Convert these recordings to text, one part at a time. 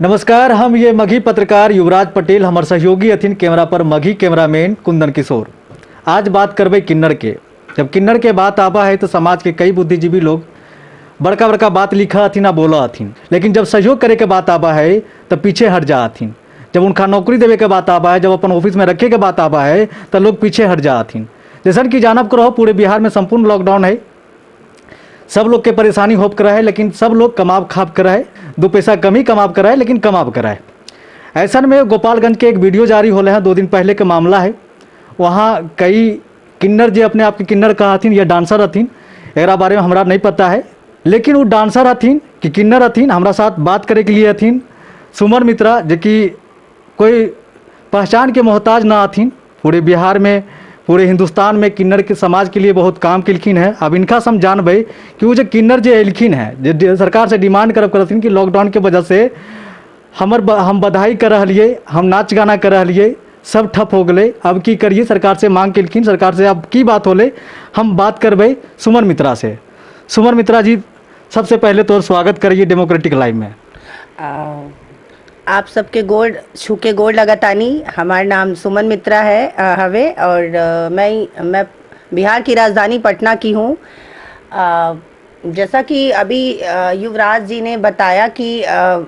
नमस्कार, हम ये मघी पत्रकार युवराज पटेल, हमारे सहयोगी अथिन कैमरा पर मघी कैमरामैन कुंदन किशोर। आज बात करबे किन्नर के। जब किन्नर के बात आवा है तो समाज के कई बुद्धिजीवी लोग बड़का बड़का बात लिखा हथिन, बोला हथिन, लेकिन जब सहयोग करे के बात आवा है तो पीछे हट जा हथिन। जब उनका नौकरी देवे के बात आवा है, जब अपन ऑफिस में रखे के बात आवा है तो लोग पीछे हट जा हथिन। जैसा कि जानब को रहो, पूरे बिहार में संपूर्ण लॉकडाउन है, सब लोग के परेशानी होप कर है, लेकिन सब लोग कमाब खाप कर है, दो पैसा कम ही कमाब कर है, लेकिन कमाब कर है। ऐसा में गोपालगंज के एक वीडियो जारी हो रहे हैं, 2 दिन पहले का मामला है। वहाँ कई किन्नर जो अपने आप के किन्नर कहा हथिन या डांसर हथिन, एकरा बारे में हमरा नहीं पता है, लेकिन वो डांसर हथिन कि किन्नर हथिन। हमारा साथ बात करे के लिए हथिन सुमन मित्रा, जो कि कोई पहचान के मोहताज ना हथिन। पूरे बिहार में, पूरे हिंदुस्तान में किन्नर के समाज के लिए बहुत काम किलखिन है। अब इनका हम जानबे कि वो जो किन्नर जो एलखिन है, जो सरकार से डिमांड करथिन कि लॉकडाउन के वजह से हम बधाई कर रहिए, हम नाच गाना कर रहिए, सब ठप हो गए। अब की करिए, सरकार से मांग किलखिन। सरकार से अब की बात होले, हम बात करबे सुमन मित्रा से। सुमन मित्रा जी, सबसे पहले तो स्वागत करिए डेमोक्रेटिक लाइव में। आप सबके गोड़ छू के गोड़ लगातानी। हमारा नाम सुमन मित्रा है हवे, और मैं बिहार की राजधानी पटना की हूँ। जैसा कि अभी युवराज जी ने बताया कि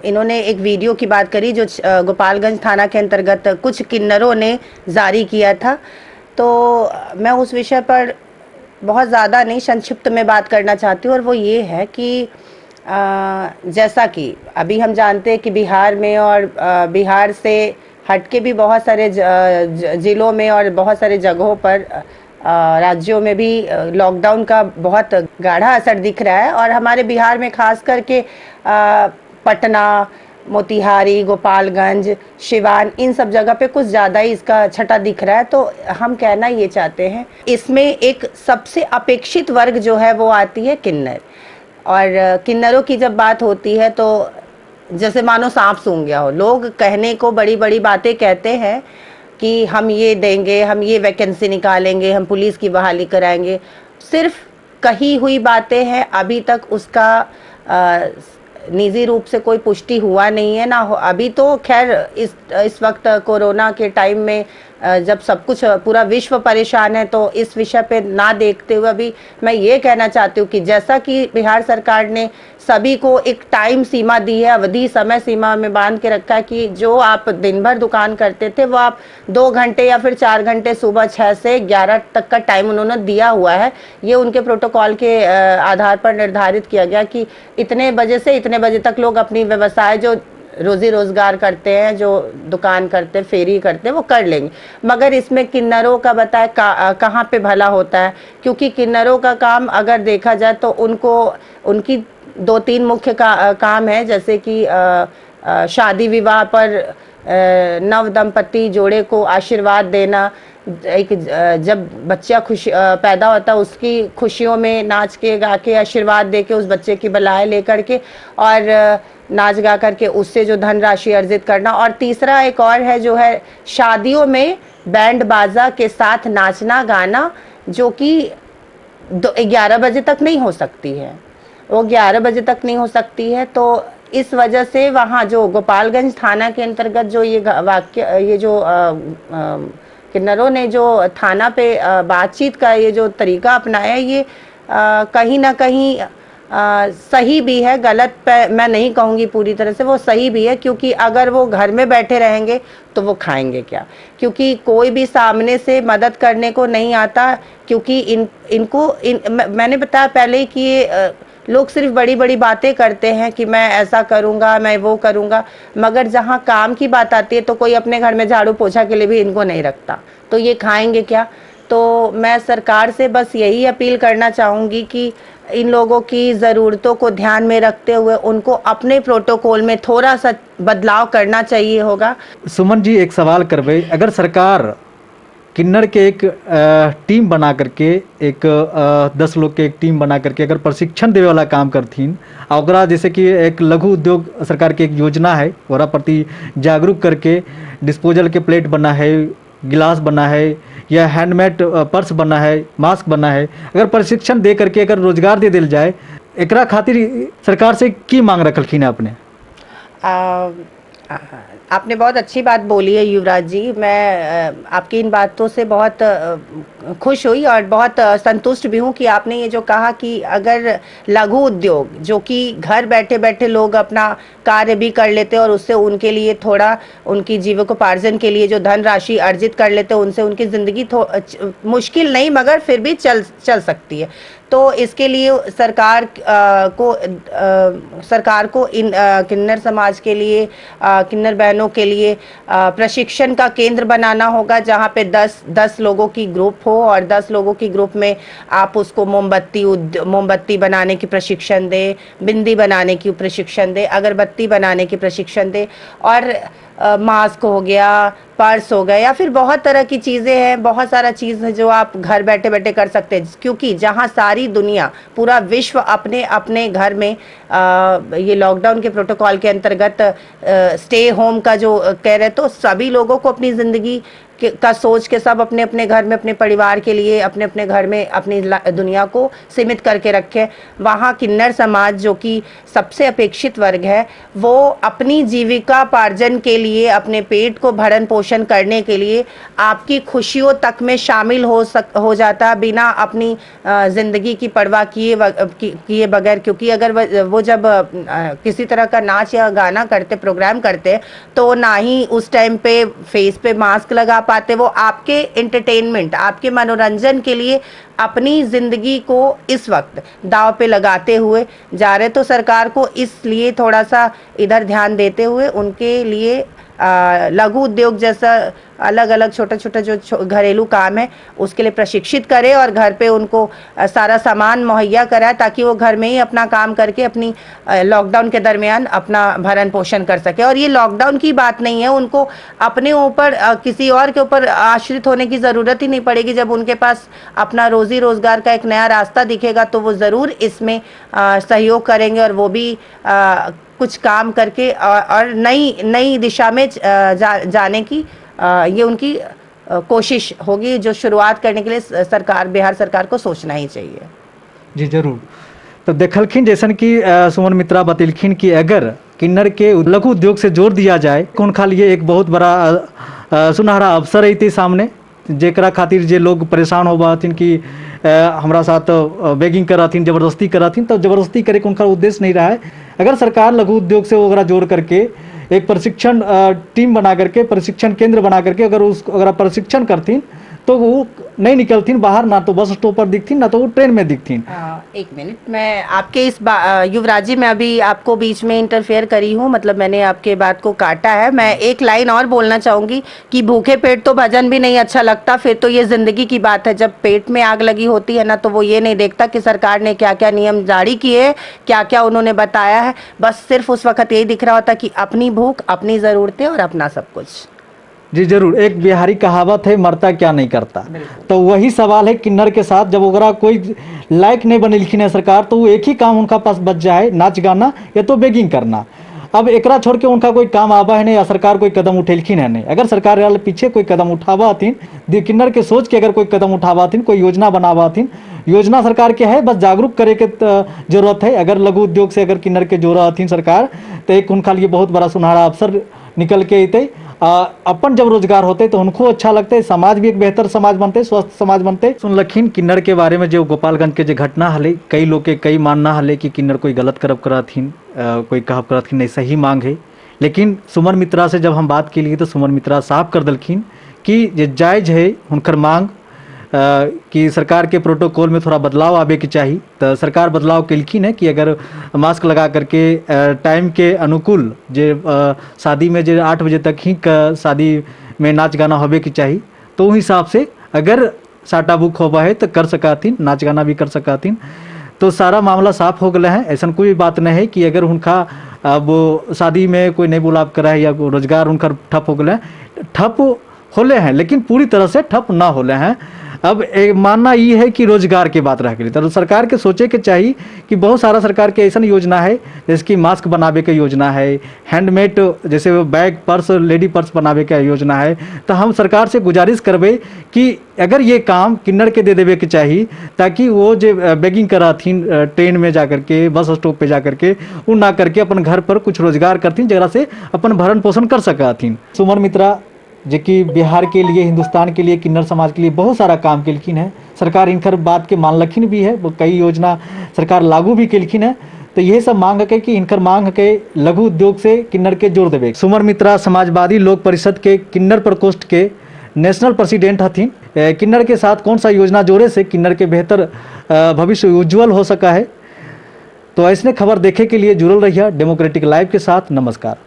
इन्होंने एक वीडियो की बात करी जो गोपालगंज थाना के अंतर्गत कुछ किन्नरों ने जारी किया था, तो मैं उस विषय पर बहुत ज़्यादा नहीं, संक्षिप्त में बात करना चाहती हूँ। और वो ये है कि जैसा कि अभी हम जानते हैं कि बिहार में और बिहार से हटके भी बहुत सारे ज़िलों में और बहुत सारे जगहों पर राज्यों में भी लॉकडाउन का बहुत गाढ़ा असर दिख रहा है। और हमारे बिहार में खास करके पटना, मोतिहारी, गोपालगंज, सिवान, इन सब जगह पे कुछ ज़्यादा ही इसका छटा दिख रहा है। तो हम कहना ये चाहते हैं, इसमें एक सबसे अपेक्षित वर्ग जो है वो आती है किन्नर। और किन्नरों की जब बात होती है तो जैसे मानो सांप सूंघ गया हो। लोग कहने को बड़ी बड़ी बातें कहते हैं कि हम ये देंगे, हम ये वैकेंसी निकालेंगे, हम पुलिस की बहाली कराएंगे। सिर्फ कही हुई बातें हैं, अभी तक उसका निजी रूप से कोई पुष्टि हुआ नहीं है ना। अभी तो खैर इस वक्त कोरोना के टाइम में जब सब कुछ पूरा विश्व परेशान है, तो इस विषय पे ना देखते हुए अभी मैं ये कहना चाहती हूँ कि जैसा कि बिहार सरकार ने सभी को एक टाइम सीमा दी है, अवधि समय सीमा में बांध के रखा है कि जो आप दिन भर दुकान करते थे वो आप 2 घंटे या फिर 4 घंटे, सुबह 6 से 11 तक का टाइम उन्होंने दिया हुआ है। ये उनके प्रोटोकॉल के आधार पर निर्धारित किया गया कि इतने बजे से इतने बजे तक लोग अपनी व्यवसाय, जो रोजी रोजगार करते हैं, जो दुकान करते हैं, फेरी करते हैं, वो कर लेंगे। मगर इसमें किन्नरों का बताए कहाँ पे भला होता है, क्योंकि किन्नरों का काम अगर देखा जाए तो उनकी 2-3 मुख्य काम है। जैसे कि शादी विवाह पर नव दंपति जोड़े को आशीर्वाद देना, एक जब बच्चा पैदा होता है उसकी खुशियों में नाच के गा के आशीर्वाद दे के उस बच्चे की बलाएं लेकर के, और नाच गा करके उससे जो धनराशि अर्जित करना। और तीसरा एक और है जो है शादियों में बैंड बाजा के साथ नाचना गाना, जो कि 11 बजे तक नहीं हो सकती है, वो 11 बजे तक नहीं हो सकती है। तो इस वजह से वहाँ जो गोपालगंज थाना के अंतर्गत जो ये जो किन्नरों ने जो थाना पे बातचीत का ये जो तरीका अपनाया है, ये कहीं ना कहीं सही भी है, गलत पे मैं नहीं कहूँगी पूरी तरह से, वो सही भी है। क्योंकि अगर वो घर में बैठे रहेंगे तो वो खाएंगे क्या, क्योंकि कोई भी सामने से मदद करने को नहीं आता। क्योंकि मैंने बताया पहले ही कि ये लोग सिर्फ बड़ी बड़ी बातें करते हैं कि मैं ऐसा करूँगा, मैं वो करूँगा, मगर जहाँ काम की बात आती है तो कोई अपने घर में झाड़ू पोछा के लिए भी इनको नहीं रखता, तो ये खाएंगे क्या। तो मैं सरकार से बस यही अपील करना चाहूँगी कि इन लोगों की ज़रूरतों को ध्यान में रखते हुए उनको अपने प्रोटोकॉल में थोड़ा सा बदलाव करना चाहिए होगा। सुमन जी, एक सवाल करबे, अगर सरकार किन्नर के एक टीम बना करके, एक 10 लोग के एक टीम बना करके अगर प्रशिक्षण देवे वाला काम करथिन, और जैसे कि एक लघु उद्योग सरकार की एक योजना है, ओरा प्रति जागरूक करके डिस्पोजल के प्लेट बना है, गिलास बना है, या हैंडमेड पर्स बना है, मास्क बना है, अगर प्रशिक्षण दे करके अगर रोजगार दे दिल जाए, एकरा खातिर सरकार से की मांग रखलखिन अपने? आपने बहुत अच्छी बात बोली है युवराज जी। मैं आपकी इन बातों से बहुत खुश हुई और बहुत संतुष्ट भी हूँ कि आपने ये जो कहा कि अगर लघु उद्योग जो कि घर बैठे बैठे लोग अपना कार्य भी कर लेते हैं और उससे उनके लिए थोड़ा उनकी जीविकोपार्जन के लिए जो धनराशि अर्जित कर लेते हैं, उनसे उनकी ज़िंदगी मुश्किल नहीं मगर फिर भी चल सकती है। तो इसके लिए सरकार को इन किन्नर समाज के लिए, किन्नर बहनों के लिए प्रशिक्षण का केंद्र बनाना होगा, जहाँ पे 10 लोगों की ग्रुप हो और 10 लोगों की ग्रुप में आप उसको मोमबत्ती बनाने की प्रशिक्षण दें, बिंदी बनाने की प्रशिक्षण दें, अगरबत्ती बनाने की प्रशिक्षण दें और मास्क हो गया, पर्स हो गया, या फिर बहुत तरह की चीज़ें हैं, बहुत सारा चीज़ है जो आप घर बैठे बैठे कर सकते हैं। क्योंकि जहां सारी दुनिया, पूरा विश्व अपने अपने घर में ये लॉकडाउन के प्रोटोकॉल के अंतर्गत स्टे होम का जो कह रहे, तो सभी लोगों को अपनी ज़िंदगी का सोच के सब अपने अपने घर में अपने परिवार के लिए अपने अपने घर में अपनी दुनिया को सीमित करके रखे। वहाँ किन्नर समाज जो कि सबसे अपेक्षित वर्ग है, वो अपनी जीविकापार्जन के लिए, अपने पेट को भरण पोषण करने के लिए आपकी खुशियों तक में शामिल हो जाता बिना अपनी ज़िंदगी की परवाह किए बगैर। क्योंकि अगर वो जब किसी तरह का नाच या गाना करते, प्रोग्राम करते, तो ना ही उस टाइम पे फेस पे मास्क लगा पाते। वो आपके एंटरटेनमेंट, आपके मनोरंजन के लिए अपनी ज़िंदगी को इस वक्त दांव पे लगाते हुए जा रहे। तो सरकार को इसलिए थोड़ा सा इधर ध्यान देते हुए उनके लिए लघु उद्योग जैसा अलग अलग छोटा छोटा जो घरेलू काम है उसके लिए प्रशिक्षित करे और घर पे उनको सारा सामान मुहैया कराए, ताकि वो घर में ही अपना काम करके अपनी लॉकडाउन के दरमियान अपना भरण पोषण कर सके। और ये लॉकडाउन की बात नहीं है, उनको अपने ऊपर किसी और के ऊपर आश्रित होने की ज़रूरत ही नहीं पड़ेगी। जब उनके पास अपना रोज़ी रोज़गार का एक नया रास्ता दिखेगा तो वो ज़रूर इसमें सहयोग करेंगे और वो भी कुछ काम करके और नई दिशा में जाने की ये उनकी कोशिश होगी, जो शुरुआत करने के लिए बिहार सरकार को सोचना ही चाहिए। जी जरूर। तो देखलखिन जैसन कि सुमन मित्रा बतलखिन कि अगर किन्नर के लघु उद्योग से जोड़ दिया जाए, उनका लिए एक बहुत बड़ा सुनहरा अवसर रहती सामने, जेकरा खातिर जे लोग परेशान हो बाथिन कि हमारा साथ बेगिंग कराथिन, ज़बरदस्ती कराथिन, तो ज़बरदस्ती करे के उनका उद्देश्य नहीं रहा है। अगर सरकार लघु उद्योग से वगैरह जोड़ करके एक प्रशिक्षण टीम बना करके, प्रशिक्षण केंद्र बना करके अगर आप प्रशिक्षण करतीन तो वो नहीं निकलतीन बाहर, ना तो बस स्टॉप पर दिखतीन ना तो वो ट्रेन में दिखतीन। एक मिनट, मैं आपके इस युवराज जी, मैं अभी आपको बीच में इंटरफेयर करी हूँ, मतलब मैंने आपके बात को काटा है। मैं एक लाइन और बोलना चाहूँगी कि भूखे पेट तो भजन भी नहीं अच्छा लगता। फिर तो ये ज़िंदगी की बात है। जब पेट में आग लगी होती है ना, तो वो ये नहीं देखता कि सरकार ने क्या क्या नियम जारी किए, क्या क्या उन्होंने बताया है। बस सिर्फ उस वक्त यही दिख रहा होता कि अपनी भूख, अपनी ज़रूरतें और अपना सब कुछ। जी जरूर। एक बिहारी कहावत है, मरता क्या नहीं करता। तो वही सवाल है किन्नर के साथ। जब वगैरह कोई लायक नहीं बनेलखिन है सरकार, तो वो एक ही काम उनका पास बच जाए, नाच गाना या तो बेगिंग करना। अब एकरा छोड़ के उनका कोई काम आवा है नहीं, या सरकार कोई कदम उठेलखिन है नहीं। अगर सरकार वाले पीछे कोई कदम उठावा हथिन, किन्नर के सोच के अगर कोई कदम उठावा हथिन, कोई योजना बनावा हथिन, योजना सरकार के है, बस जागरूक करे के जरूरत है। अगर लघु उद्योग से अगर किन्नर के जोड़ा हथिन सरकार, तो एक उनका लिए बहुत बड़ा सुनहरा अवसर निकल के अतै। अपन जब रोजगार होते तो उनको अच्छा लगता है, समाज भी एक बेहतर समाज बनते, स्वस्थ समाज बनते। सुनलखिन किन्नर के बारे में जो गोपालगंज के जो घटना हले, कई लोग के कई मानना हले कि किन्नर कोई गलत करब कराथीन, कोई कहब कराथीन, नहीं सही मांग है। लेकिन सुमन मित्रा से जब हम बात के लिए तो सुमन मित्रा साफ कर दलखिन कि जे जायज़ है उनकर मांग, कि सरकार के प्रोटोकॉल में थोड़ा बदलाव आवे की चाहिए। तो सरकार बदलाव कलखिन है कि अगर मास्क लगा करके टाइम के अनुकूल जे शादी में जे 8 बजे तक ही शादी में नाच गाना होवे की चाहिए, तो उस हिसाब से अगर साटा बुक होवा है तो कर सकातीन, नाच गाना भी कर सकातीन। तो सारा मामला साफ हो गया है। ऐसा कोई बात नहीं है कि अगर उनका वो शादी में कोई नहीं बुलाव करा है या रोजगार उनका ठप हो गया है। ठप होले हैं, लेकिन पूरी तरह से ठप ना होले हैं। अब मानना ये है कि रोजगार की बात रह गई, तो सरकार के सोचे के चाहिए कि बहुत सारा सरकार के ऐसा योजना है, जैसे कि मास्क बनावे के योजना है, हैंडमेड जैसे वो बैग पर्स लेडी पर्स बनावे के योजना है। तो हम सरकार से गुजारिश करबे कि अगर ये काम किन्नर के दे देवे के चाहिए, ताकि वो जो बैगिंग कराथीन ट्रेन में जा करके, बस स्टॉप पे जा करके, वो ना करके अपन घर पर कुछ रोजगार करतीन, जरा से अपन भरण पोषण कर सकथिन। सुमन मित्रा जो कि बिहार के लिए, हिंदुस्तान के लिए, किन्नर समाज के लिए बहुत सारा काम केलखिन है। सरकार इनकर बात के मानलखिन भी है, वो कई योजना सरकार लागू भी केलखिन है। तो यही सब मांग है कि इनकर मांग के लघु उद्योग से किन्नर के जोड़ देवे। सुमन मित्रा समाजवादी लोक परिषद के किन्नर प्रकोष्ठ के नेशनल प्रेसिडेंट हथिन। किन्नर के साथ कौन सा योजना जोड़े से किन्नर के बेहतर भविष्य उज्जवल हो सका है। तो ऐसने खबर देखे के लिए जुड़ल रहिए डेमोक्रेटिक लाइव के साथ। नमस्कार।